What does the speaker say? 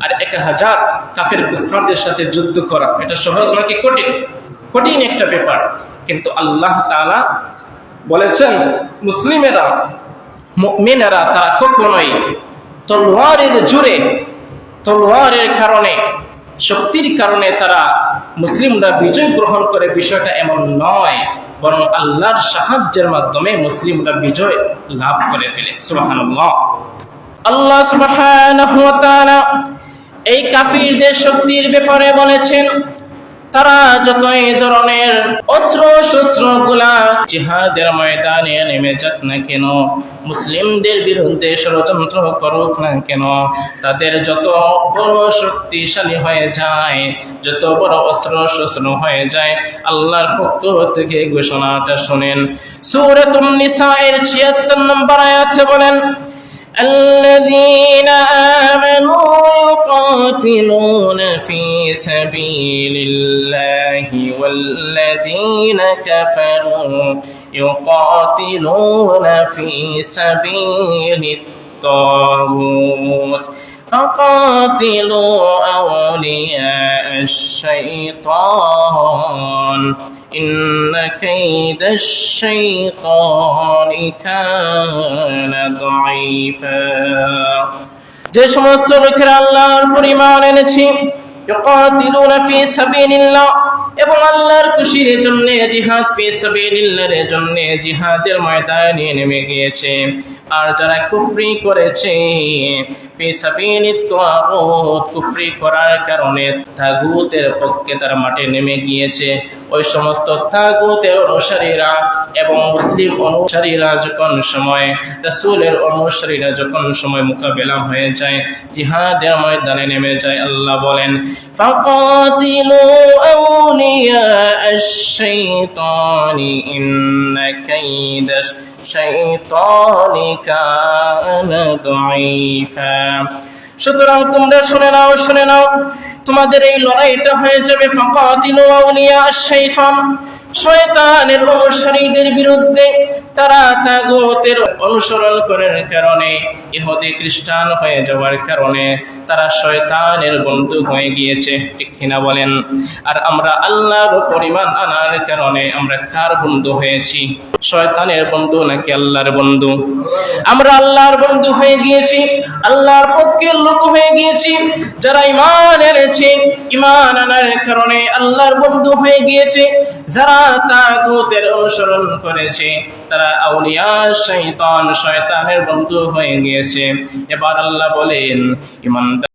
আর 1000 কাফের কুফারদের সাথে যুদ্ধ করা, এটা সহজ নাকি কঠিন? কঠিন একটা ব্যাপার। কিন্তু আল্লাহ তাআলা বলেছেন মুসলিমেরা, মুমিনেরা তারা কখনোই তলোয়ারের জোরে, তলোয়ারের কারণে, শক্তির কারণে তারা মুসলিমরা বিজয় গ্রহণ করে, বিষয়টা এমন নয়, বরং আল্লাহর সাহায্যের মাধ্যমে মুসলিমরা বিজয় লাভ করে ফেলে। সুবহানাল্লাহ। আল্লাহ সুবহানাহু ওয়া তাআলা এই কাফিরদের শক্তির ব্যাপারে বলেছেন, তারা যতই ধরনের অস্ত্র শস্ত্রগুলা জিহাদের ময়দানে নেমে যাক না কেন, মুসলিমদের বিরুদ্ধে ষড়যন্ত্র করুক না কেন, তাদের যত বড় শক্তিশালী হয়ে যায়, যত বড় অস্ত্র শস্ত্র হয়ে যায়, আল্লাহর পক্ষ থেকে ঘোষণাটা শুনেন। সূরাতুন নিসা এর 76 নম্বর আয়াতে বলেন, الذين آمنوا يقاتلون في سبيل الله والذين كفروا يقاتلون في سبيل الطاغوت فقاتلوا أولياء الشيطان إن كيد الشيطان كان ضعيفا। যে সমস্ত লোকেরা আল্লাহর পরিমাণ এনেছে, ইউকাতিলুনা ফি সাবিলিল্লাহ, এবং আল্লাহর খুশির জন্য জিহাদ, ফি সাবিলিল্লাহর জন্য জিহাদের ময়দানে নেমে গিয়েছে। আর যারা কুফরি করেছে, ফি সাবিলিত তাগুত, কুফরি করার কারণে তাগুতের পক্ষে তারা মাঠে নেমে গিয়েছে, ওই সমস্ত তাগুতের অনুসারীরা এবং মুসলিম অনুসারীরা যখন সময়, রাসূলের অনুসারীরা যখন সময় মোকাবেলা হয়ে যায়, জিহাদের ময়দানে নেমে যায়, আল্লাহ বলেন ফাকাতিলু আউলিয়া আশ-শাইতানি ইন্না কাইদাশ শাইতানি কানা দাঈফা। সুতরাং তোমরা শুনে নাও, তোমাদের এই লড়াইটা হয়ে যাবে ফাকাতিলু আউলিয়া আশ-শাইতান, শয়তানের অনুসারীদের বিরুদ্ধে। তারা তাগুতের অনুসরণ করার কারণে, ইহুদি খ্রিস্টান হয়ে যাওয়ার কারণে তারা শয়তানের বন্ধু হয়ে গিয়েছে, ঠিক কিনা বলেন? আর আমরা আল্লাহর পরিমাণ আনার কারণে আমরা কার বন্ধু হয়েছি? শয়তানের বন্ধু নাকি আল্লাহর বন্ধু? আমরা আল্লাহর বন্ধু হয়ে গিয়েছি, আল্লাহর পক্ষের লোক হয়ে গিয়েছি। যারা ঈমান এনেছে, ঈমান আনার কারণে আল্লাহর বন্ধু হয়ে গিয়েছে। যারা তাগুতের অনুসরণ করেছে, তারা আউলিয়া শয়তান, শয়তানের বন্ধু হয়ে গিয়েছে। এবার আল্লাহ বলেন, ঈমান